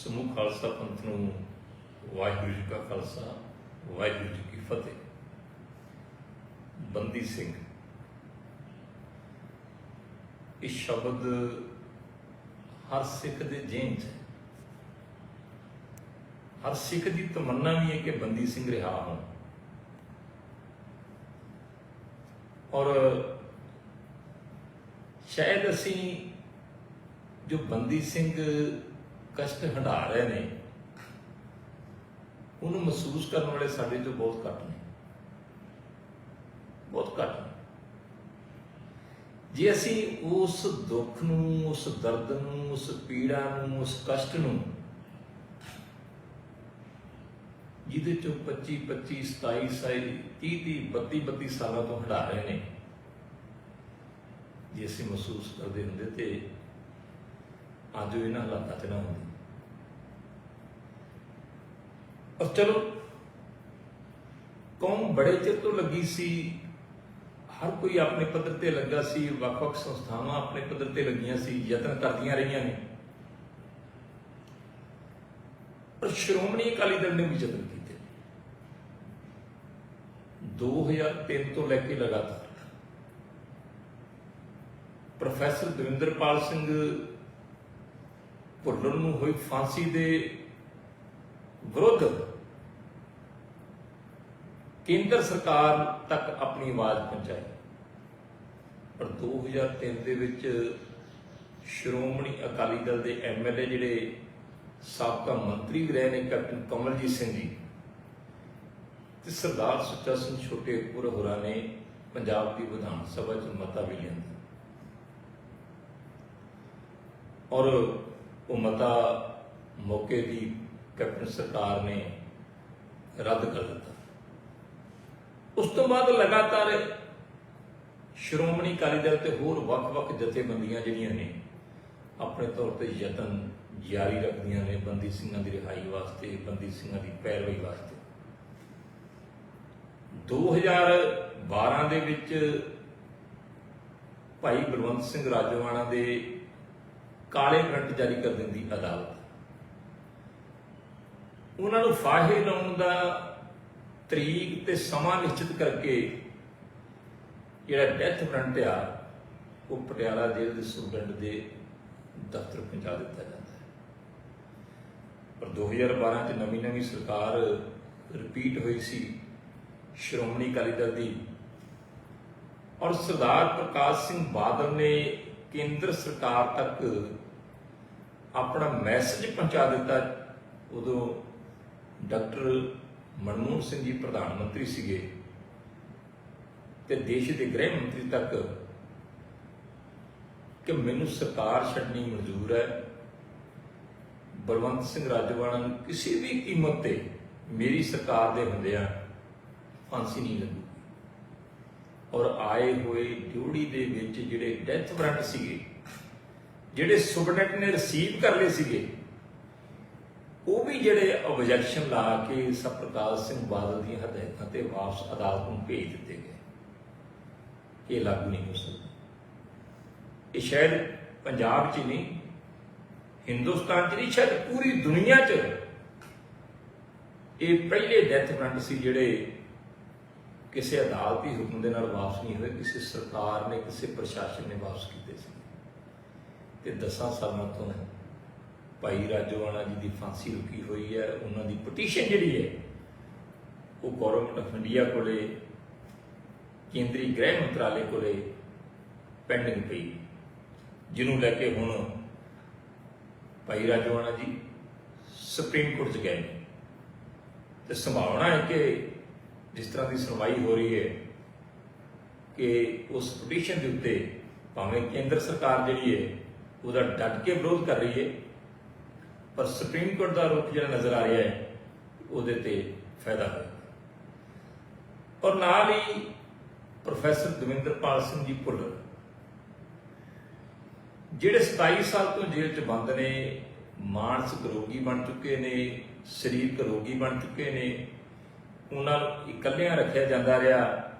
ਸਮੂਹ ਖਾਲਸਾ ਪੰਥ ਨੂੰ ਵਾਹਿਗੁਰੂ ਜੀ ਕਾ ਖਾਲਸਾ ਵਾਹਿਗੁਰੂ ਜੀ ਕੀ ਫਤਿਹ। ਬੰਦੀ ਸਿੰਘ ਇਹ ਸ਼ਬਦ ਹਰ ਸਿੱਖ ਦੇ ਜੇਨ 'ਚ ਹੈ। ਹਰ ਸਿੱਖ ਦੀ ਤਮੰਨਾ ਵੀ ਹੈ ਕਿ ਬੰਦੀ ਸਿੰਘ ਰਿਹਾ ਹੋਣ। ਔਰ ਸ਼ਾਇਦ ਅਸੀਂ ਜੋ ਬੰਦੀ ਸਿੰਘ ਕਸ਼ਟ ਹੰਢਾ ਰਹੇ ਨੇ ਉਹਨੂੰ ਮਹਿਸੂਸ ਕਰਨ ਵਾਲੇ ਸਾਡੇ ਚੋਂ ਬਹੁਤ ਘੱਟ ਨੇ, ਬਹੁਤ ਘੱਟ ਨੇ। ਜੇ ਅਸੀਂ ਉਸ ਦੁੱਖ ਨੂੰ, ਉਸ ਦਰਦ ਨੂੰ, ਉਸ ਪੀੜਾ ਨੂੰ, ਉਸ ਕਸ਼ਟ ਨੂੰ ਜਿਹਦੇ ਚੋਂ 25, 27, 30, 32 ਸਾਲਾਂ ਤੋਂ ਹੰਢਾ ਰਹੇ ਨੇ, ਜੇ ਅਸੀਂ ਮਹਿਸੂਸ ਕਰਦੇ ਹੁੰਦੇ ਤੇ ਅੱਜ ਉਹ ਇਹਨਾਂ ਹਾਲਾਤਾਂ 'ਚ ਨਾ ਹੁੰਦੀ। ਪਰ ਚਲੋ, ਕੌਮ ਬੜੇ ਚਿਰ ਤੋਂ ਲੱਗੀ ਸੀ, ਹਰ ਕੋਈ ਆਪਣੇ ਪੱਧਰ ਤੇ ਲੱਗਾ ਸੀ, ਵੱਖ-ਵੱਖ ਸੰਸਥਾਵਾਂ ਆਪਣੇ ਪੱਧਰ ਤੇ ਲੱਗੀਆਂ ਸੀ, ਯਤਨ ਕਰਦੀਆਂ ਰਹੀਆਂ ਨੇ। ਪਰ ਸ਼੍ਰੋਮਣੀ ਅਕਾਲੀ ਦਲ ਨੇ ਵੀ ਯਤਨ ਕੀਤੇ 2003 ਤੋਂ ਲੈ ਕੇ ਲਗਾਤਾਰ। ਪ੍ਰੋਫੈਸਰ ਦਵਿੰਦਰਪਾਲ ਸਿੰਘ ਭੁੱਲਰ ਨੂੰ ਹੋਈ ਫਾਂਸੀ ਦੇ ਵਿਰੁੱਧ ਕੇਂਦਰ ਸਰਕਾਰ ਤੱਕ ਆਪਣੀ ਆਵਾਜ਼ ਪਹੁੰਚਾਈ। ਪਰ 2003 ਦੇ ਵਿੱਚ ਸ਼੍ਰੋਮਣੀ ਅਕਾਲੀ ਦਲ ਦੇ MLA ਜਿਹੜੇ ਸਾਬਕਾ ਮੰਤਰੀ ਰਹੇ ਨੇ, ਕੈਪਟਨ ਕਮਲਜੀਤ ਸਿੰਘ ਜੀ ਤੇ ਸਰਦਾਰ ਸੁੱਚਾ ਸਿੰਘ ਛੋਟੇਪੁਰ ਹੋਰਾਂ ਨੇ ਪੰਜਾਬ ਦੀ ਵਿਧਾਨ ਸਭਾ 'ਚ ਮਤਾ ਵੀ ਲਿਆਂਦਾ ਔਰ ਉਹ ਮਤਾ ਮੌਕੇ ਦੀ ਕੈਪਟਨ ਸਰਕਾਰ ਨੇ ਰੱਦ ਕਰ ਦਿੱਤਾ। ਉਸ ਤੋਂ ਬਾਅਦ ਲਗਾਤਾਰ ਸ਼੍ਰੋਮਣੀ ਅਕਾਲੀ ਦਲ ਤੇ ਹੋਰ ਵੱਖ-ਵੱਖ ਜਥੇਬੰਦੀਆਂ ਜਿਹੜੀਆਂ ਨੇ ਆਪਣੇ ਤੌਰ ਤੇ ਯਤਨ ਜਾਰੀ ਰੱਖਦੀਆਂ ਨੇ ਬੰਦੀ ਸਿੰਘਾਂ ਦੀ ਰਿਹਾਈ ਵਾਸਤੇ, ਬੰਦੀ ਸਿੰਘਾਂ ਦੀ ਪੈਰਵੀ ਵਾਸਤੇ। 2012 ਦੇ ਵਿੱਚ ਭਾਈ ਬਲਵੰਤ ਸਿੰਘ ਰਾਜੋਆਣਾ ਦੇ ਕਾਲੇ ਵਾਰੰਟ ਜਾਰੀ ਕਰ ਦਿੰਦੀ ਅਦਾਲਤ। ਉਹਨਾਂ ਨੂੰ ਫਾਹੇ ਲਾਉਣ ਦਾ ਤਰੀਕ ਤੇ ਸਮਾਂ ਨਿਸ਼ਚਿਤ ਕਰਕੇ ਜਿਹੜਾ ਡੈਥ ਵਾਰੰਟ ਆ ਉਹ ਪਟਿਆਲਾ ਜੇਲ੍ਹ ਦੇ ਸੁਪਰਡੈਂਟ ਦੇ ਦਫ਼ਤਰ ਪਹੁੰਚਾ ਦਿੱਤਾ ਜਾਂਦਾ ਹੈ। ਪਰ 2012 ਚ ਨਵੀਂ ਸਰਕਾਰ ਰਿਪੀਟ ਹੋਈ ਸੀ ਸ਼੍ਰੋਮਣੀ ਅਕਾਲੀ ਦਲ ਦੀ, ਔਰ ਸਰਦਾਰ ਪ੍ਰਕਾਸ਼ ਸਿੰਘ ਬਾਦਲ ਨੇ ਕੇਂਦਰ ਸਰਕਾਰ ਤੱਕ ਆਪਣਾ ਮੈਸੇਜ ਪਹੁੰਚਾ ਦਿੱਤਾ। ਉਦੋਂ ਡਾਕਟਰ ਮਨਮੋਹਨ ਸਿੰਘ ਜੀ ਪ੍ਰਧਾਨ ਮੰਤਰੀ ਸੀਗੇ ਤੇ ਦੇਸ਼ ਦੇ ਗ੍ਰਹਿ ਮੰਤਰੀ ਤੱਕ ਕਿ ਮੈਨੂੰ ਸਰਕਾਰ ਛੱਡਣੀ ਮਨਜ਼ੂਰ ਹੈ, ਬਲਵੰਤ ਸਿੰਘ ਰਾਜੋਆਣਾ ਨੂੰ ਕਿਸੇ ਵੀ ਕੀਮਤ ਤੇ ਮੇਰੀ ਸਰਕਾਰ ਦੇ ਹੁੰਦਿਆਂ ਫਾਂਸੀ ਨਹੀਂ ਲੱਗੂ। ਔਰ ਆਏ ਹੋਏ ਡਿਊਟੀ ਦੇ ਵਿੱਚ ਜਿਹੜੇ ਡੈਥ ਵਾਰੰਟ ਸੀਗੇ, ਜਿਹੜੇ ਸੁਪਰਡੈਂਟ ਨੇ ਰਿਸੀਵ ਕਰ ਲਏ ਸੀਗੇ, ਉਹ ਵੀ ਜਿਹੜੇ ਆਬਜੈਕਸ਼ਨ ਲਾ ਕੇ ਪ੍ਰਕਾਸ਼ ਸਿੰਘ ਬਾਦਲ ਦੀਆਂ ਹਦਾਇਤਾਂ ਤੇ ਵਾਪਸ ਅਦਾਲਤ ਨੂੰ ਭੇਜ ਦਿੱਤੇ ਗਏ। ਇਹ ਲਾਗੂ ਨਹੀਂ ਹੋ ਸਕਦਾ। ਇਹ ਸ਼ਾਇਦ ਪੰਜਾਬ 'ਚ ਹੀ ਨਹੀਂ, ਹਿੰਦੁਸਤਾਨ 'ਚ ਨਹੀਂ, ਸ਼ਾਇਦ ਪੂਰੀ ਦੁਨੀਆ 'ਚ ਇਹ ਪਹਿਲੇ ਡੈਥ ਵਾਰੰਟ ਸੀ ਜਿਹੜੇ ਕਿਸੇ ਅਦਾਲਤੀ ਹੁਕਮ ਦੇ ਨਾਲ ਵਾਪਸ ਨਹੀਂ ਹੋਏ, ਕਿਸੇ ਸਰਕਾਰ ਨੇ, ਕਿਸੇ ਪ੍ਰਸ਼ਾਸਨ ਨੇ ਵਾਪਸ ਕੀਤੇ ਸੀ। ਤੇ 10 ਸਾਲਾਂ ਤੋਂ ਭਾਈ ਰਾਜੋਆਣਾ ਜੀ ਦੀ ਫਾਂਸੀ ਰੁਕੀ ਹੋਈ ਹੈ। ਉਹਨਾਂ ਦੀ ਪਟੀਸ਼ਨ ਜਿਹੜੀ ਹੈ ਉਹ ਗਵਰਨਮੈਂਟ ਆਫ ਇੰਡੀਆ ਕੋਲੇ, ਕੇਂਦਰੀ ਗ੍ਰਹਿ ਮੰਤਰਾਲੇ ਕੋਲੇ ਪੈਂਡਿੰਗ ਪਈ, ਜਿਹਨੂੰ ਲੈ ਕੇ ਹੁਣ ਭਾਈ ਰਾਜੋਆਣਾ ਜੀ ਸੁਪਰੀਮ ਕੋਰਟ 'ਚ ਗਏ ਨੇ। ਤੇ ਸੰਭਾਵਨਾ ਹੈ ਕਿ ਜਿਸ ਤਰ੍ਹਾਂ ਦੀ ਸੁਣਵਾਈ ਹੋ ਰਹੀ ਹੈ ਕਿ ਉਸ ਪਟੀਸ਼ਨ ਦੇ ਉੱਤੇ ਭਾਵੇਂ ਕੇਂਦਰ ਸਰਕਾਰ ਜਿਹੜੀ ਹੈ ਉਹਦਾ ਡਟ ਕੇ ਵਿਰੋਧ ਕਰ ਰਹੀ ਹੈ, ਪਰ ਸੁਪਰੀਮ ਕੋਰਟ ਦਾ ਰੁਖ ਜਿਹੜਾ ਨਜ਼ਰ ਆ ਰਿਹਾ ਹੈ ਉਹਦੇ ਤੇ ਫਾਇਦਾ ਹੋਇਆ। ਔਰ ਨਾਲ ਹੀ ਪ੍ਰੋਫੈਸਰ ਦਵਿੰਦਰਪਾਲ ਸਿੰਘ ਜੀ ਭੁੱਲਰ ਜਿਹੜੇ 27 ਸਾਲ ਤੋਂ ਜੇਲ੍ਹ 'ਚ ਬੰਦ ਨੇ, ਮਾਨਸਿਕ ਰੋਗੀ ਬਣ ਚੁੱਕੇ ਨੇ, ਸਰੀਰਕ ਰੋਗੀ ਬਣ ਚੁੱਕੇ ਨੇ, ਉਹਨਾਂ ਨੂੰ ਇਕੱਲਿਆਂ ਰੱਖਿਆ ਜਾਂਦਾ ਰਿਹਾ,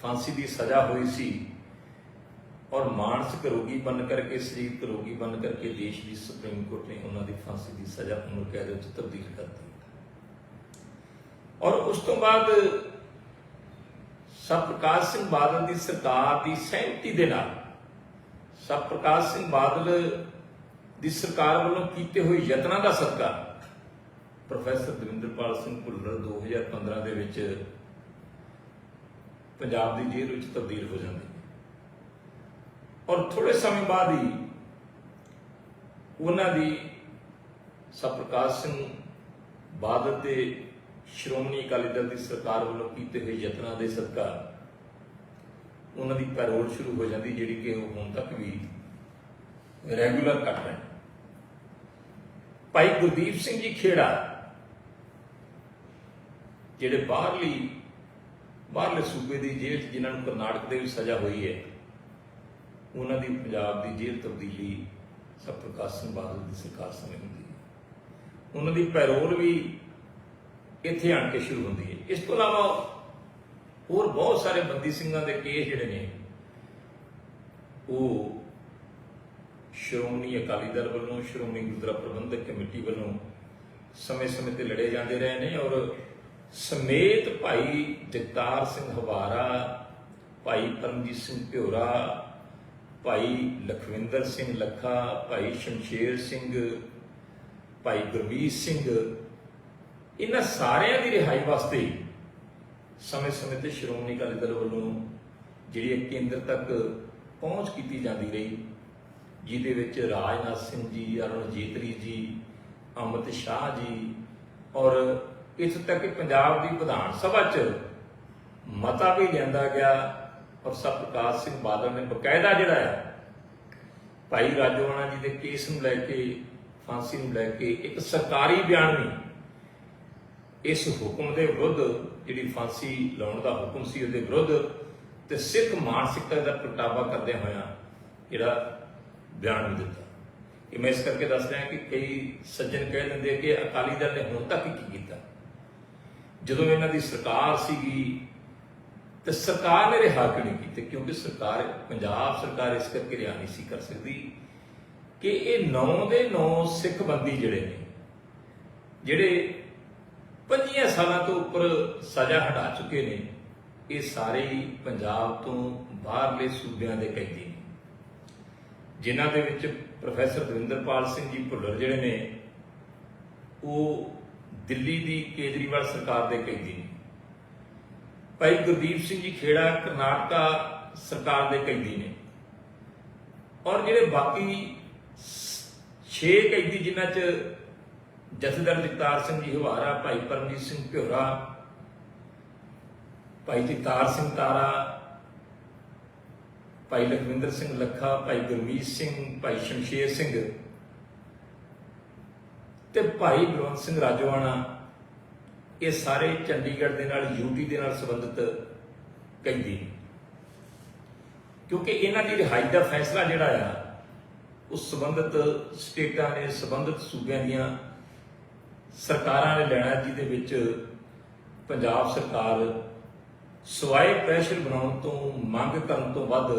ਫਾਂਸੀ ਦੀ ਸਜ਼ਾ ਹੋਈ ਸੀ, और मानसिक रोगी बन करके, सरीरक रोगी बन करके देश की सुप्रीम कोर्ट ने उन्होंने फांसी की सज़ा उम्र कैद में तब्दील कर दी। और उस तो बाद सतप्रकाश सिंह बादल की सरकार की सहमति के नाल सतप्रकाश सिंह बादल की सरकार वालों किए हुए यत्नां का सदका प्रोफैसर दविंदरपाल सिंह भुल्लर 2015 ਦੇ ਵਿੱਚ पंजाब की जेल में तब्दील हो जाते हैं और थोड़े समय बाद ही उन्होंने सतप्रकाश सिंह बादल के श्रोमणी अकाली दल की सरकार वालों किए हुए यत्नां के सदका उन्होंने पैरोल शुरू हो जाती, जी कि हुण तक भी रैगूलर कट रहे। भाई गुरदीप सिंह जी खेड़ा जिहड़े बाहरले सूबे की जेल जिन्होंने करनाटक के भी सज़ा हुई है, उन्होंने पंजाब की जेल तब्दीली सतप्रकाश सिंह बादल की सरकार समय होती है। उन्होंने पैरोल भी इत्थे आण के शुरू होती है। इस तो इलावा होर बहुत सारे बंदी सिंघां दे केस जिहड़े ने वो श्रोमणी अकाली दल वालों, श्रोमणी गुरुद्वारा प्रबंधक कमेटी वालों समय समय पर लड़े जाते रहे हैं और समेत भाई जगतार सिंह हवारा, भाई परमजीत सिंह प्योरा, भाई लखविंदर सिंह लखा, भाई शमशेर सिंह, भाई गुरमीत सिंह, इन्हां सारिਆਂ ਦੀ रिहाई वास्ते समय समय पर श्रोमणी अकाली दल वालों जिहड़ी केंद्र तक पहुँच की जाती रही, जिहदे विच राजनाथ सिंह जी, अरुण जेतली जी, अमित शाह जी और इत्थों तक कि पंजाब की विधान सभा च मता भी लिया गया और सतप्रकाश सिंह बादल ने बकायदा जिहड़ा है भाई राजोआणा जी के केस नूं लैके फांसी नूं लैके एक सरकारी बयान भी इस हुक्म के विरुद्ध जिहड़ी फांसी लाउण दा हुक्म सी उहदे विरुद्ध ते सिख मानसिकता का प्रगटावा करदे होया जिहड़ा बयान भी दिता। कि मैं इस करके दस रहा कि कई सज्जन कह देंगे कि अकाली दल ने हुण तक की कीता, जदों इन्हां दी सरकार सीगी तो सरकार ने रिहा क्यों नहीं कीते? क्योंकि सरकार पंजाब सरकार इस करके रिहा नहीं सी कर सकती कि ये 9 ਦੇ 9 सिख बंदी जिहड़े ने जिहड़े 25 सालों तो उपर सज़ा हटा चुके ने, ये सारे ही पंजाब तो बाहरले सूबियां दे कैदी ने, जिन्हां दे विच प्रोफैसर दविंदरपाल सिंह जी भुल्लर जिहड़े ने वो दिल्ली की केजरीवाल सरकार के कैदी ने, भाई गुरदीप सिंह जी खेड़ा करनाटका सरकार के कैदी ने और जिहड़े बाकी 6 कैदी जिन्हां च जथेदार जगतार सिंह जी हवारा, भाई परमजीत सिंह प्योरा, भाई जगतार सिंह तारा, भाई लखविंदर सिंह लखा, भाई गुरमीत सिंह, भाई शमशेर सिंह ते भाई बलवंत सिंह राजोआणा, ये सारे चंडीगढ़ के नाल यूटी के नाल संबंधित कैदी, क्योंकि इन्हां दी रिहाई का फैसला जिहड़ा आ उस संबंधित स्टेटां ने संबंधित सूबियां दीआं सरकारां ने लैणा, जिहदे विच पंजाब सरकार सवाए प्रैशर बनाउण तो मंग करन तो वध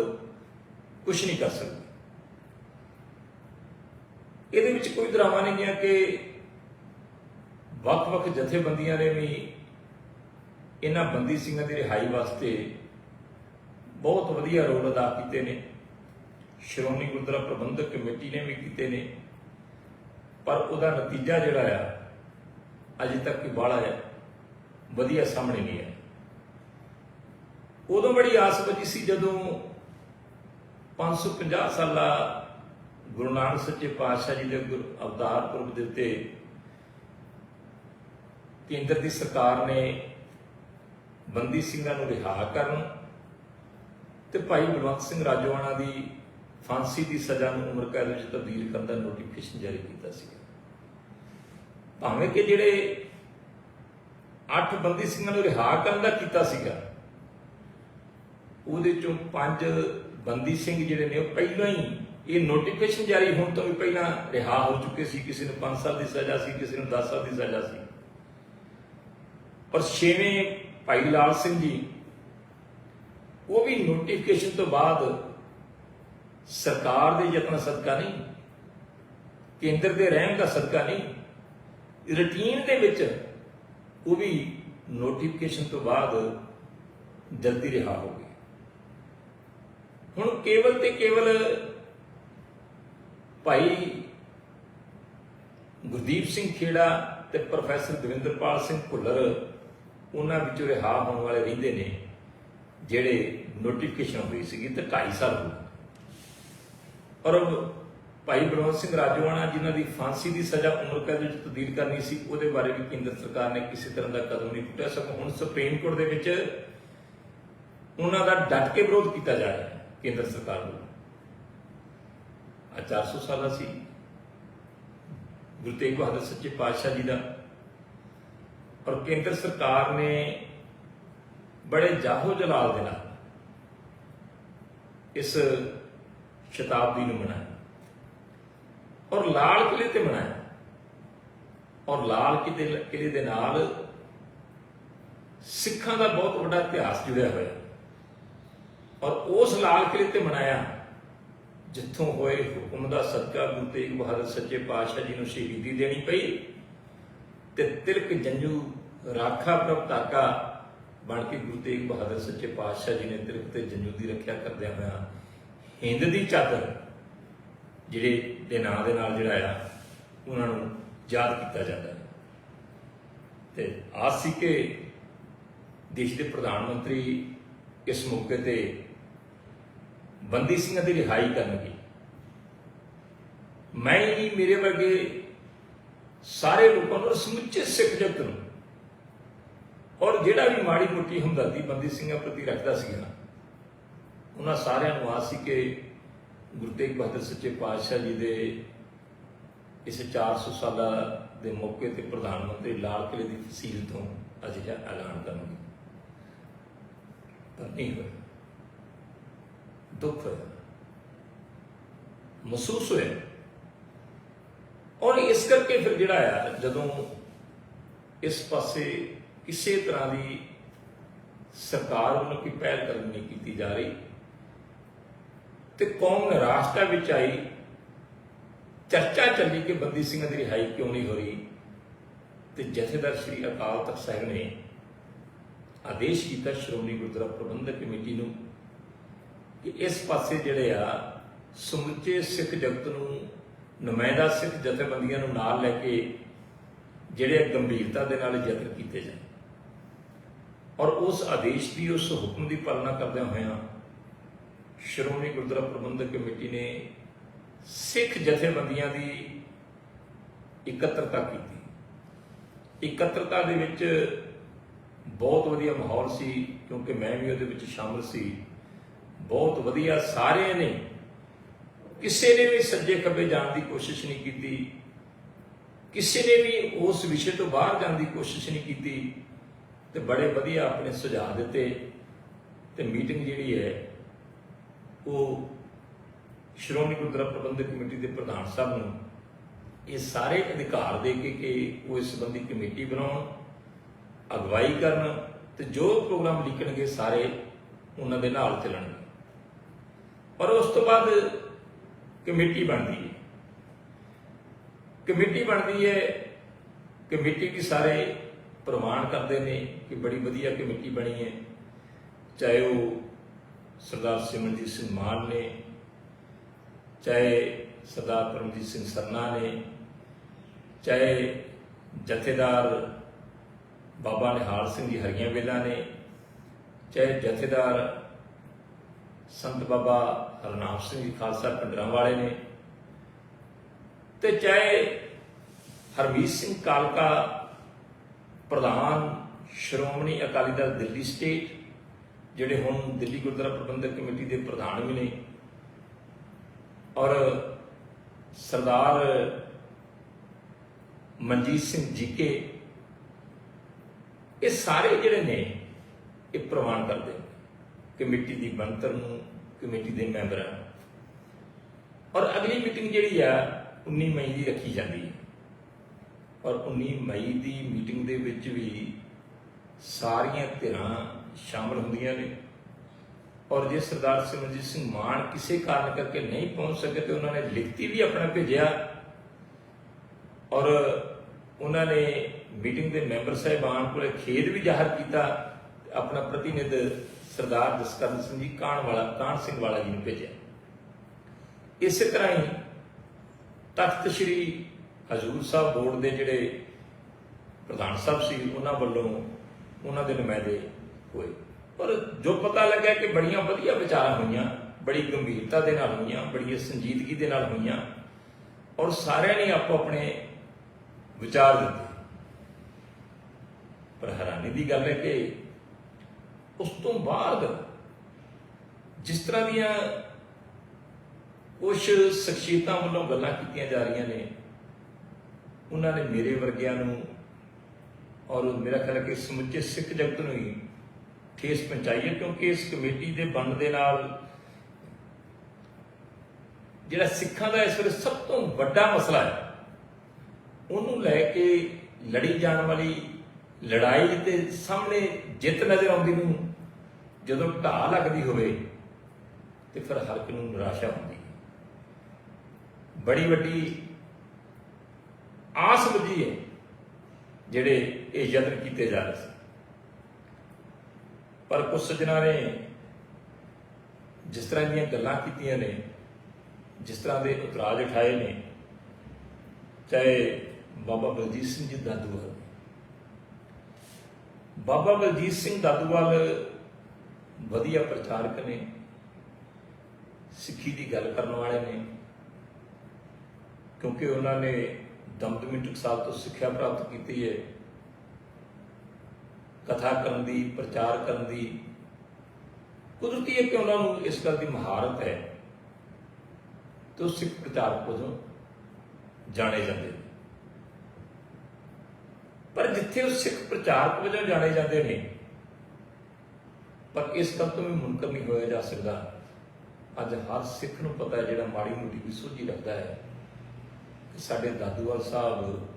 कुछ नहीं कर सकती। ਇਹਦੇ ਵਿੱਚ कोई ड्रामा नहीं है कि ਵੱਖ-ਵੱਖ ਜਥੇਬੰਦੀਆਂ ने भी इन्हां बंदी ਸਿੰਘਾਂ ਦੀ रिहाई वास्ते बहुत वधिया रोल अदा किए ने, श्रोमणी गुरुद्वारा प्रबंधक कमेटी ने भी किए ने, पर उसका नतीजा जिहड़ा आ अजे तक कोई बाहला वधिया सामने नहीं है। उदों बड़ी आस बची सी जदों 550 साला गुरु नानक सच्चे पातशाह जी के अवतार पुरब के उत्ते केंद्र की सरकार ने बंदी ਸਿੰਘਾਂ ਨੂੰ रिहा करन ते भाई बलवंत सिंह राजोआणा की फांसी की सज़ा ਨੂੰ उम्र कैद में तब्दील करने का नोटिफिकेशन जारी किया सीगा। भावें कि जिहड़े 8 बंदी ਸਿੰਘਾਂ ਨੂੰ रिहा करन दा कीता सीगा, ਉਹਦੇ ਚੋਂ 5 बंदी ਸਿੰਘ ਜਿਹੜੇ ਨੇ ਉਹ ਪਹਿਲਾਂ ਹੀ ये नोटिफिकेशन जारी होने तो भी पहला रिहा हो चुके सी, किसी ने 5 साल की सज़ा सी, किसी ने 10 साल की सज़ा सी। और 6वें भाई लाल सिंह जी वो भी नोटिफिकेशन तो बाद सरकार के यत्न सदका नहीं, केंद्र के रहन का सदका नहीं, रूटीन के विच वो भी नोटिफिकेशन तो बाद जल्दी रिहा हो गए। हुण केवल ते केवल भाई गुरदीप सिंह खेड़ा ते प्रोफैसर दविंदरपाल सिंह भुल्लर उन्हां विचों रिहा होने वाले रहिंदे ने जिहड़े नोटिफिकेशन हुई सी ते 2.5 साल हो गए। और भाई बलवंत सिंह राजोआणा जिन्हां दी फांसी की सज़ा उम्र कैद विच तब्दील करनी सी, उहदे बारे भी केंद्र सरकार ने किसी तरह का कदम नहीं पुट्टिया, सगों हुण सुप्रीम कोर्ट दे विच उन्हां दा डट के विरोध किया जा रहा है केंद्र सरकार को। 400 साल सी गुरु तेग बहादुर सच्चे पातशाह जी का, और केंद्र सरकार ने बड़े जाहो जलाल दे नाल इस शताब्दी नूं मनाया और लाल किले ते मनाया, और लाल किले दे नाल सिखां दा बहुत बड़ा इतिहास जुड़िया होया, और उस लाल किले ते मनाया जिथों होए हुक्म दा सदका गुरु तेग बहादुर सच्चे पातशाह जी नूं शहीदी देनी पई ते तिलक जंजू राखा प्रभ ताका बन के गुरु तेग बहादुर सच्चे पातशाह जी ने तिलक ते जंजू की रखिया करदिया होया हिंद की चादर जिहड़े दे नां दे नाल जिहड़ा आ उन्हां नूं याद किया जाता है। ते आस सी के देश के प्रधानमंत्री इस मौके ते बंदी सिंह की रिहाई करनगे। मैं ही मेरे वर्गे सारे लोगों को समुचे सिख जगत नूं और जिहड़ा भी माड़ी मोटी हमदर्दी बंदी सिंह प्रति रखता सीगा उन्हां सारिआं नूं आस सी कि गुरु तेग बहादुर सच्चे पातशाह जी के इस 400 साल के मौके पर प्रधानमंत्री लाल किले की तहसील तो अजिहा ऐलान करेंगे, पर नहीं होया। दुख होया, महसूस होया, और इस करके फिर जिहड़ा आ जदों इस पासे किसी तरह की सरकार वालों कोई पहल कदम नहीं की जा रही तो कौम निराशता विच आई, चर्चा चली कि बंदी सिंह की रिहाई क्यों नहीं हो रही, तो जथेदार श्री अकाल तख्त साहिब ने आदेश किया श्रोमणी गुरुद्वारा प्रबंधक कमेटी नूं कि इस पासे जिहड़े आ समुचे सिख जगत नूं नुमाइंदा सिख जथेबंदियां नूं नाल लैके जिहड़े गंभीरता दे नाल यतन कीते जाण, और उस आदेश की उस हुक्म की पालना करदे होया श्रोमणी गुरुद्वारा प्रबंधक कमेटी ने सिख जथेबंदियां की इकत्रता की। इकत्रता दे विच बहुत वधिया माहौल सी, क्योंकि मैं भी उहदे विच शामिल सी। बहुत वधिया, सारे ने किसी ने भी सज्जे खब्बे जाने की कोशिश नहीं की, किसी ने भी उस विषय तो बाहर जाने की कोशिश नहीं की, तो बड़े वधिया अपने सुझाव दिते। तो मीटिंग जिहड़ी है वो श्रोमणी गुरुद्वारा प्रबंधक कमेटी के प्रधान साहब नूं ये सारे अधिकार दे के कि वो इस संबंधी कमेटी बनाउण, अगवाई करन, तो जो प्रोग्राम लिखणगे सारे उन्हां दे नाल चलणगे। और उस तो बाद कमेटी बनती है, कमेटी बनती है, कमेटी की सारे प्रमाण करते हैं कि बड़ी वधिया कमेटी बनी है, चाहे वो सरदार सिमरनजीत सिंह मान ने, चाहे सरदार परमजीत सिंह सरना ने, चाहे जथेदार बाबा निहाल सिंह जी हरियां वेला ने, चाहे जथेदार संत बाबा हरनाम सिंह जी खालसा पिंडरांवाले ने, तो चाहे हरमीत सिंह कालका प्रधान श्रोमणी अकाली दल दिल्ली स्टेट जिहड़े हुण दिल्ली गुरुद्वारा प्रबंधक कमेटी के प्रधान भी ने, और सरदार मनजीत सिंह जीके, ये सारे जिहड़े ने ये प्रमाण करते कमेटी की बनतर नूं, कमेटी के मैंबरां नूं। और अगली मीटिंग जिहड़ी आ 19 मई की रखी जाती है, और 19 मई की मीटिंग दे विच भी सारियां धिरां शामिल हुंदियां ने, और जे सरदार सिमरनजीत सिंह मान किसी कारण करके नहीं पहुंच सके तो उन्होंने लिखती भी अपना भेजा और उन्होंने मीटिंग के मैंबर साहिबान को खेद भी जाहिर किया, अपना प्रतिनिध सरदार जसकरण सिंह जी कान सिंह वाला जी ने भेजा। इस तरह ही तख्त श्री हजूर साहब बोर्ड के जोड़े प्रधान साहब से उन्होंने वालों उन्होंने नुमाइंदे हुए और जो पता लगा कि बड़िया वधिया विचार हुई, बड़ी गंभीरता के नाल हुई, बड़ी संजीदगी के नाल हुई और सारे ने आपो अपने विचार दिते। पर हैरानी की गल है कि उस तो बाद जिस तरह दियां कुछ शख्सियतां वालों गल्लां कीतियां जा रही ने, उन्होंने मेरे वर्गियां नूं और मेरा ख्याल है कि समुचे सिख जगत नूं ही ठेस पहुंचाई है, क्योंकि इस कमेटी के बनने दे नाल जिहड़ा सिखां दा इस वेले सब तो वड्डा मसला है उन्होंने लैके लड़ी जाने वाली लड़ाई के सामने जित नजर आती नूं जदों ढाह लगती होवे तो फिर हर एक नूं निराशा होती है। बड़ी वड्डी आस बुझी है जिहड़े ये यत्न किए जा रहे थे, पर कुछ सज्जनां ने जिस तरह दीयां गल्लां कीतियां ने, जिस तरह के उतराज उठाए ने, चाहे बाबा बलजीत सिंह जी दादूवाल, बाबा बलजीत सिंह दादूवाल वधिया प्रचारक ने, सिक्खी की गल करने वाले ने, क्योंकि उन्होंने दमदमी टकसाल तो सिक्ख्या प्राप्त की है, कथा करन दी, प्रचार करन दी। कुदरती है कि उन्होंने इस गल की महारत है तो सिख प्रचारक वजों जाने जाते हैं। पर जिथे वो सिख प्रचारक वजों जाने जाते हैं, पर इस गल तो भी मुनकर नहीं होया जा सकता। अज हर सिख नूं पता है, जिहड़ा माड़ी मोटी भी सोझी रखता है, कि साडे दादूवाल साहब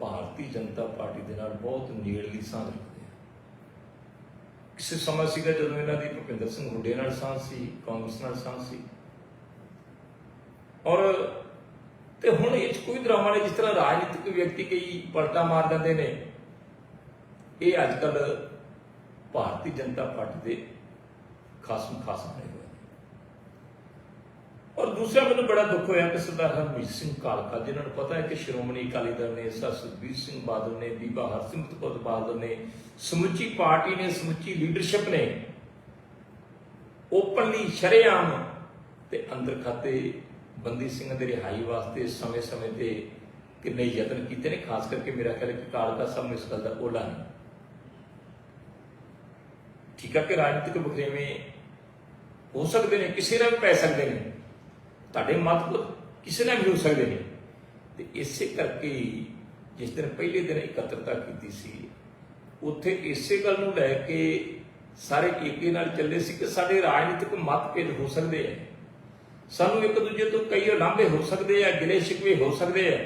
भारतीय जनता पार्टी के नाल बहुत नेड़ली सांझ रखते हैं। किसी समय सीगा जदों इन्हां दी भुपिंदर सिंह हुड्डे नाल सांझ सी, कांग्रेस नाल सांझ सी, और ते हुण इह कोई ड्रामा नहीं। जिस तरह राजनीतिक व्यक्ति कई पलटा मार देंदे ने, ये अजकल भारतीय जनता पार्टी के खासम खास बने हुए। और दूसरा मैंने बड़ा दुख होया कि सरदार हरमीत सिंह कालका, जिन्होंने पता है कि श्रोमणी अकाली दल ने, सर सुखबीर सिंह बादल ने, बीबा हरसिमरत कौर बादल ने, समुची पार्टी ने, समुची लीडरशिप ने ओपनली शरेआम ते अंदर खाते बंदी सिंह की रिहाई वास्ते समय समय पर किन्ने यत्न किए ने। खास करके मेरा ख्याल है कि कालका साहब में इस गल का ओला नहीं। ठीक है कि राजनीतिक बखरेवे हो सकते हैं, किसी ने भी पै सकते हैं, तुहाडे मतभेद किसी ने भी हो सकते हैं। तो इसे करके जिस दिन पहले दिन इकट्ठता की सी, उत्थे इसे गल नूं लैके सारे एके नाल चले सी कि साडे राजनीतिक मतभेद हो सकते हैं, सानू एक दूजे तो कई उलांभे हो सकते हैं, गिले शिकवे हो सकते हैं,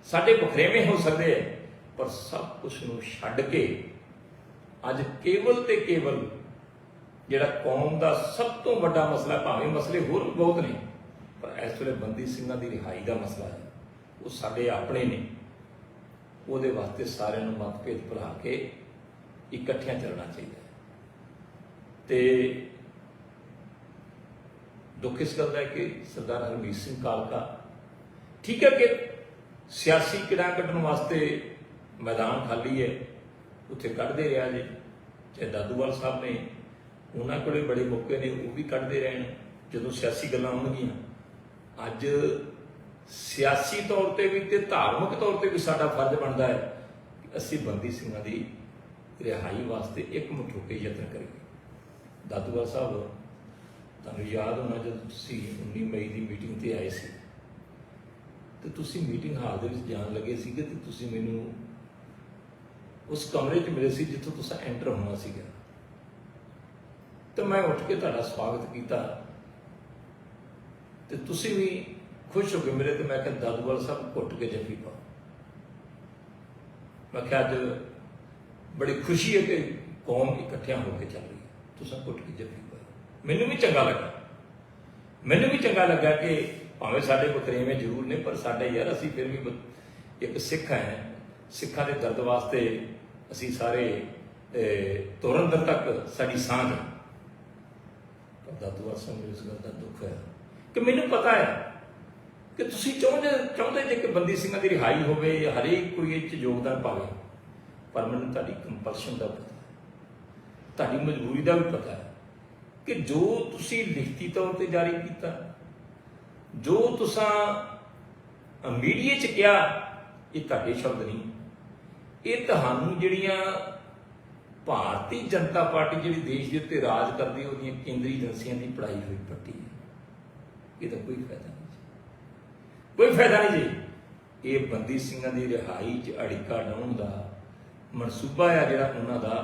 साडे बखरेवे हो सकते हैं, पर सब कुछ नूं छड्ड के अज केवल ते केवल जिहड़ा कौम का सब तो वड्डा मसला, भावें मसले होर भी बहुत ने, पर इस वेले बंदी सिंघां दी रिहाई का मसला है, वो साडे अपने ने। उहदे वास्ते सारिआं नूं मतभेद भुला के इकट्ठियां चलना चाहिए। ते दुख इस गल का है कि सरदार हरमीत सिंह कालका, ठीक है कि सियासी किड़ा कड्ढण वास्ते मैदान खाली है, उत्थे कढ़दे रहा जे, चाहे दादूवाल साहब ने, उन्होंने कोले बड़े मौके ने, वो भी कढ़दे रहे हैं जदों सियासी गल्लां आउणगीਆਂ। अज सियासी तौर पर भी ते धार्मिक तौर पर भी साडा फर्ज बनता है कि असीं बंदी सिंघां दी रिहाई वास्ते एकमुठ होकर यत्न करिए। दादूवाल साहब, तुहानूं याद होना जब तुसीं 19 मई की मीटिंग ते आए सी, तो तुसीं मीटिंग हाल दे विच जाण लगे सीगे ते तुसीं मैनूं उस कमरे च मिले सी जिथों तुसां एंटर होना सीगा। तो मैं उठ के तुहाडा स्वागत किया, तो तुसीं भी खुश हो गए मेरे। तो मैं कहा दादूवाल साहब घुट के जफी पाओ। मैं क्या अज बड़ी खुशी है कि कौम इकट्ठिया होकर चल रही है। तुसां घुट के जफ्फी पाई। मैनूं भी चंगा लगा कि भावें साडे वखरेवें जरूर ने पर साडे यार असीं फिर भी एक सिख है, सिखां दे दर्द वास्ते असीं सारे तुरन दर तक साडी सांझ है। पर दादू वास्ते मेरे इस गल का दुख है कि मैनूं पता है कि तुसीं चाहुंदे जे कि बंदी ਸਿੰਘਾਂ ਦੀ रिहाई होवे, हरेक कोई इह 'च योगदान पावे, पर मैनूं तुहाडी कंपलशन का पता है, तुहाडी मजबूरी का भी पता है कि जो तुसीं लिखती तौर पर जारी किया, जो तुसां मीडिया 'च कहा, ये तुहाडे शब्द नहीं, ये तुहानूं जिहड़ियां भारती जनता पार्टी जिहड़ी देश के उत्ते राज करदी उहदियां केंद्री एजेंसियां की पढ़ाई हुई पट्टी है। ये तो कोई फायदा नहीं जी, कोई फायदा नहीं जी। ये बंदी ਸਿੰਘਾਂ ਦੀ रिहाई 'ਚ अड़िका डाउण का मनसूबा है जिहड़ा उन्हां दा,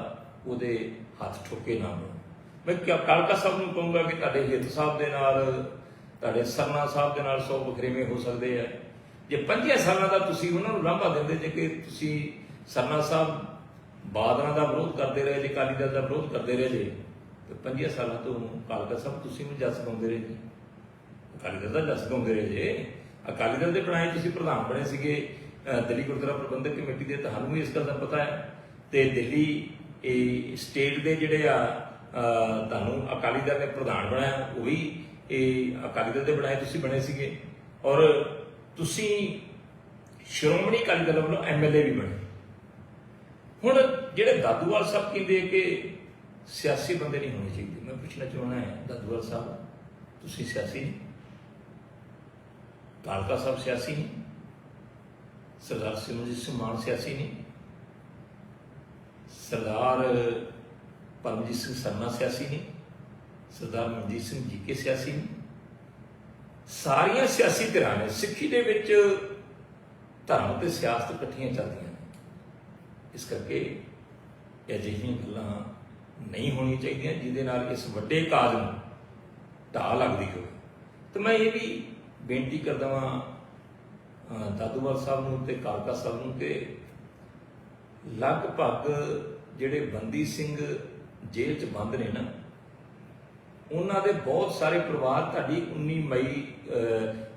उहदे हथ ठोके ना हो। मैं कालका साहब नूं कहूँगा कि तुहाडे हित साहब दे नाल, तुहाडे सरना साहब दे नाल 100 वखरेवें हो सकते हैं। जे 5 सालों का तुसीं उन्हां नूं लांभा दिंदे जे कि तुसीं सरना साहब बादलों का विरोध करते रहे जे, अकाली दल का विरोध करते रहे जे, तो 5 सालों तो कालका साहब तुसीं भी जस गाउंदे रहे जे, अकाली दल का जस गाउंदे रहे जे। अकाली दल के बनाए तुसीं प्रधान बने सीगे दिल्ली गुरुद्वारा प्रबंधक कमेटी के, तुहानूं भी इस गल का पता है। तो दिल्ली स्टेट के जिहड़े आ तुहानूं अकाली दल ने प्रधान बनाया, वो भी अकाली दल के बनाए तुसीं बने सीगे, और तुसीं श्रोमणी अकाली दल वालों MLA भी बने। हुण जिहड़े दादूवाल साहब कहते कि सियासी बंदे नहीं होने चाहिए, मैं पूछना चाहना है दादूवाल साहब, तुसीं सियासी नहीं, कालका साहब सियासी नहीं, सरदार सिमरजीत सिंह मान सियासी नहीं, सरदार परमजीत सिंह सरना सियासी नहीं, सरदार मनजीत सिंह जीके सियासी नहीं, सारिया सियासी धिरां ने सिੱਖੀ ਦੇ ਵਿੱਚ धर्म ते सियासत इकट्ठियां चलदियां ने। इस करके अजिहियां गल्लां नहीं होनी चाहिए जिहदे नाल इस वड्डे काज नूं ढाह लगदी होवे। तो मैं ये भी बेनती करदा वां दादूवाल साहब नूं ते कालका साहब नूं कि लगभग जिहड़े बंदी सिंह जेल च बंद ने ना, उन्हां दे बहुत सारे परिवार तुहाडी 19 मई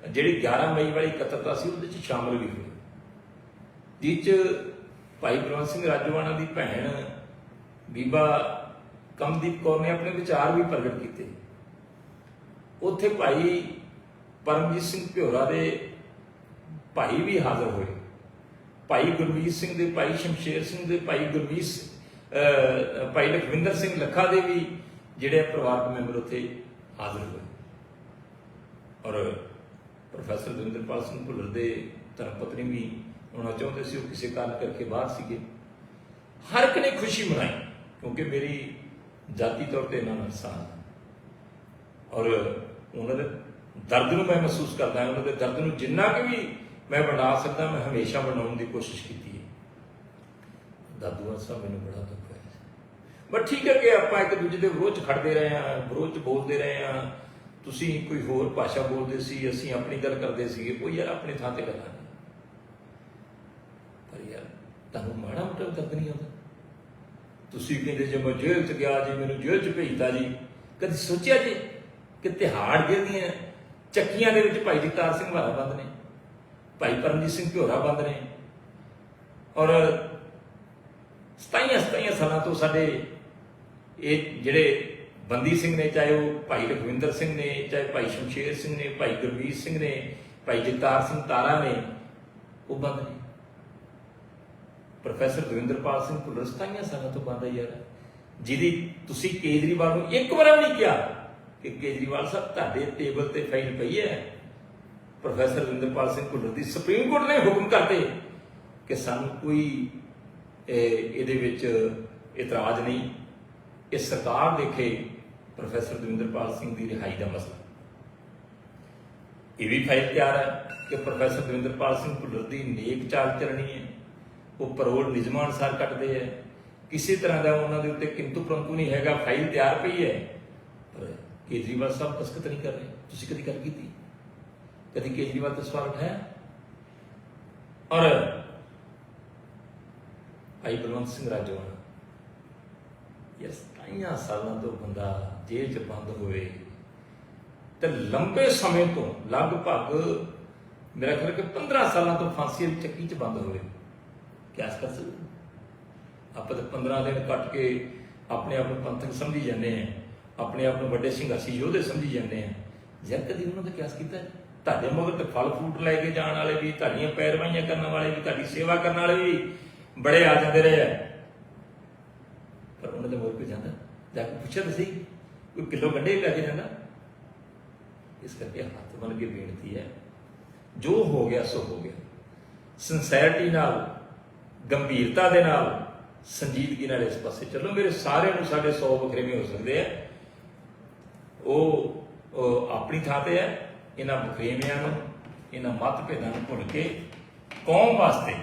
जिहड़ी 11 मई वाली इकत्तरता सी उहदे च शामिल भी होए, जिस च भाई बलवंत सिंह राजोआणा की भैन बीबा कमदीप कौर ने अपने विचार भी प्रगट किए। उत्थे भाई परमजीत सिंह भ्योरा के भाई भी हाजिर हुए, भाई गुरमीत सिंह के, भाई शमशेर सिंह के, भाई भाई लखविंदर सिंह लखा के भी जिहड़े परिवारक मैंबर उत्थे हाजिर हुए, और प्रोफैसर दविंदरपाल सिंह भुल्लर के धर्मपत्नी भी होना चाहते सी, किसी कारण करके बाहर सीगे। हर एक ने खुशी मनाई क्योंकि मेरी जाति तौर पर इन्होंने एहसान, और उन्होंने दर्द में मैं महसूस करता, उन्होंने दर्द में जिन्ना कि भी मैं वंडा सकता मैं हमेशा वंडाउण की कोशिश की है। दादूवाल साहब मैंने बड़ा दुख है, बट ठीक है कि आप एक दूजे के विरोध खड़ते रहे हैं, विरोध बोलते रहे हैं, तुसीं कोई होर भाषा बोलते सी, असीं अपनी गल करते सीगे, कोई यार अपनी थां ते गल्लां नहीं, पर यार तुहानूं माड़ा मोटा दर्द नहीं आता। तुसीं कहंदे जे मैं जेल च गया जी, मैनूं जेल च भेजता जी, कदी सोचिया जी कि तिहाड़ जेल दीआं ਚੱਕੀਆਂ ਦੇ ਵਿੱਚ ਭਾਈ ਜਗਤਾਰ ਸਿੰਘ ਵਾਲਾ ਬੰਦ ਨੇ, ਭਾਈ ਪਰਮਜੀਤ ਸਿੰਘ ਭਿਓਰਾ ਬੰਦ ਨੇ, ਔਰ 27 ਸਾਲਾਂ ਤੋਂ ਸਾਡੇ ਇਹ ਜਿਹੜੇ ਬੰਦੀ ਸਿੰਘ ਨੇ, ਚਾਹੇ ਉਹ ਭਾਈ ਲਖਵਿੰਦਰ ਸਿੰਘ ਨੇ, ਚਾਹੇ ਭਾਈ ਸ਼ਮਸ਼ੇਰ ਸਿੰਘ ਨੇ, ਭਾਈ ਗੁਰਮੀਤ ਸਿੰਘ ਨੇ, ਭਾਈ ਜਗਤਾਰ ਸਿੰਘ ਤਾਰਾ ਨੇ, ਉਹ ਬੰਦ ਨੇ। ਪ੍ਰੋਫੈਸਰ ਦਵਿੰਦਰਪਾਲ ਸਿੰਘ ਭੁੱਲਰ 27 ਸਾਲਾਂ ਤੋਂ ਬੰਦ ਹੈ ਯਾਰ, ਜਿਹਦੀ ਤੁਸੀਂ ਕੇਜਰੀਵਾਲ ਨੂੰ ਇੱਕ ਵਾਰ ਵੀ ਨਹੀਂ ਕਿਹਾ कि केजरीवाल साहब तुहाडे टेबल ते फाइल पई है, प्रोफैसर दविंदरपाल सिंह भुल्लर दी सुप्रीम कोर्ट ने हुक्म करते कि सानू कोई इहदे विच इतराज नहीं, ये सरकार देखे प्रोफैसर दविंदरपाल सिंह की रिहाई का मसला। ये भी फाइल तैयार है कि प्रोफैसर दविंदरपाल सिंह भुल्लर की नेक चाल चलनी है, वो परोल निजमां अनुसार कटते हैं, किसी तरह का उन्होंने उत्ते किंतु परंतु नहीं हैगा, फाइल तैयार पई है, पर केजरीवाल साहब दस्तखत नहीं कर रहे। तुसीं कदी गल कीती? कदी केजरीवाल का सवाल उठाया? और भाई बलवंत सिंह राजोआणा ਯਾਰ 27 ਸਾਲਾਂ ਤੋਂ ਬੰਦਾ ਜੇਲ੍ਹ 'ਚ ਬੰਦ ਹੋਵੇ ਤੇ ਲੰਬੇ ਸਮੇਂ ਤੋਂ ਲਗਭਗ ਮੇਰਾ ਖਿਆਲ ਕਿ 15 ਸਾਲਾਂ ਤੋਂ ਫਾਂਸੀ ਦੀ ਚੱਕੀ 'ਚ ਬੰਦ ਹੋਵੇ, ਕਿਆਸ ਕਰ ਸਕਦੇ ਆਪਾਂ ਤਾਂ 15 ਦਿਨ ਕੱਟ ਕੇ ਆਪਣੇ ਆਪ ਨੂੰ ਪੰਥਕ ਸਮਝੀ ਜਾਂਦੇ ਹਾਂ, ਆਪਣੇ ਆਪ ਨੂੰ ਵੱਡੇ ਸੰਘਰਸ਼ੀ ਯੋਧੇ ਸਮਝੀ ਜਾਂਦੇ ਹਾਂ। ਯਾਰ ਕਦੀ ਉਹਨਾਂ ਦਾ ਕਿਆਸ ਕੀਤਾ? ਤੁਹਾਡੇ ਮਗਰ ਤੇ ਫਲ ਫਰੂਟ ਲੈ ਕੇ ਜਾਣ ਵਾਲੇ ਵੀ, ਤੁਹਾਡੀਆਂ ਪੈਰਵਾਈਆਂ ਕਰਨ ਵਾਲੇ ਵੀ, ਤੁਹਾਡੀ ਸੇਵਾ ਕਰਨ ਵਾਲੇ ਵੀ ਬੜੇ ਆ ਜਾਂਦੇ ਰਹੇ ਆ, ਪਰ ਉਹਨਾਂ ਦੇ ਮਗਰ ਕੋਈ ਜਾਂਦਾ? ਜਾ ਕੇ ਪੁੱਛਿਆ ਤਾਂ ਸਹੀ, ਕੋਈ ਕਿਲੋ ਗੰਢੇ ਲੈ ਕੇ ਜਾਂਦਾ? ਇਸ ਕਰਕੇ ਹੱਥ ਬੰਨ੍ਹ ਕੇ ਬੇਨਤੀ ਹੈ, ਜੋ ਹੋ ਗਿਆ ਸੋ ਹੋ ਗਿਆ। ਸਿੰਸੈਰਿਟੀ ਨਾਲ, ਗੰਭੀਰਤਾ ਦੇ ਨਾਲ, ਸੰਜੀਦਗੀ ਨਾਲ ਇਸ ਪਾਸੇ ਚੱਲੋ। ਮੇਰੇ ਸਾਰਿਆਂ ਨੂੰ ਸਾਡੇ 100 ਵਖਰੇਵੇਂ ਹੋ ਸਕਦੇ ਆ, ਉਹ ਆਪਣੀ ਥਾਂ ਤੇ ਹੈ। ਇਹਨਾਂ ਵਖਰੇਵਿਆਂ ਨੂੰ, ਇਹਨਾਂ ਮਤਭੇਦਾਂ ਨੂੰ ਭੁੱਲ ਕੇ ਕੌਮ ਵਾਸਤੇ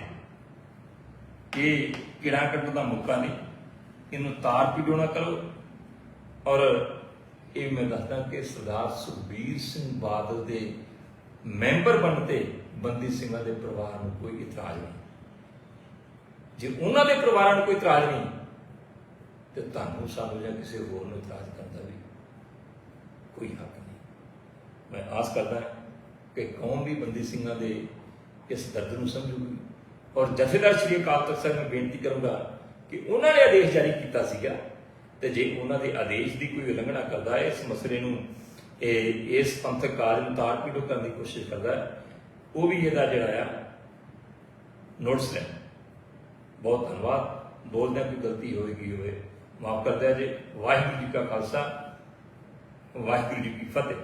ਇਹ ਕੀੜਾ ਕੱਢਣ ਦਾ ਮੌਕਾ ਨਹੀਂ, ਇਹਨੂੰ ਤਾਰ ਪਿਗੋ ਨਾ ਕਰੋ। ਔਰ ਇਹ ਮੈਂ ਦੱਸਦਾ ਕਿ ਸਰਦਾਰ ਸੁਖਬੀਰ ਸਿੰਘ ਬਾਦਲ ਦੇ ਮੈਂਬਰ ਬਣਨ ਤੇ ਬੰਦੀ ਸਿੰਘਾਂ ਦੇ ਪਰਿਵਾਰ ਨੂੰ ਕੋਈ ਇਤਰਾਜ਼ ਨਹੀਂ। ਜੇ ਉਹਨਾਂ ਦੇ ਪਰਿਵਾਰਾਂ ਨੂੰ ਕੋਈ ਇਤਰਾਜ਼ ਨਹੀਂ ਤੇ ਤੁਹਾਨੂੰ, ਸਾਨੂੰ ਜਾਂ ਕਿਸੇ ਹੋਰ ਨੂੰ ਇਤਰਾਜ਼ ਕਰਨ ਦਾ ਵੀ ਕੋਈ ਹੱਕ ਨਹੀਂ। ਮੈਂ ਆਸ ਕਰਦਾ ਕਿ ਕੌਮ ਵੀ ਬੰਦੀ ਸਿੰਘਾਂ ਦੇ ਇਸ ਦਰਦ ਨੂੰ ਸਮਝੂਗੀ। ਔਰ ਜਥੇਦਾਰ ਸ਼੍ਰੀ ਅਕਾਲ ਤਖਤ ਸਾਹਿਬ ਨੂੰ ਬੇਨਤੀ ਕਰੂੰਗਾ ਕਿ ਉਹਨਾਂ ਨੇ ਆਦੇਸ਼ ਜਾਰੀ ਕੀਤਾ ਸੀਗਾ, ਤੇ ਜੇ ਉਹਨਾਂ ਦੇ ਆਦੇਸ਼ ਦੀ ਕੋਈ ਉਲੰਘਣਾ ਕਰਦਾ ਹੈ, ਇਸ ਮਸਲੇ ਨੂੰ ਇਸ ਪੰਥਕ ਕਾਰਜ ਨੂੰ ਤਾਰ ਪੀੜੋ ਕਰਨ ਦੀ ਕੋਸ਼ਿਸ਼ ਕਰਦਾ ਹੈ, ਉਹ ਵੀ ਇਹਦਾ ਜਿਹੜਾ ਆ ਨੋਟਿਸ ਲੈ। ਬਹੁਤ ਧੰਨਵਾਦ। ਬੋਲਦਿਆਂ ਕੋਈ ਗਲਤੀ ਹੋਏਗੀ ਹੋਵੇ ਮਾਫ ਕਰ ਦਿਆ ਜੇ। ਵਾਹਿਗੁਰੂ ਜੀ ਕਾ ਖਾਲਸਾ, ਵਾਹਿਗੁਰੂ ਜੀ ਕੀ ਫਤਿਹ।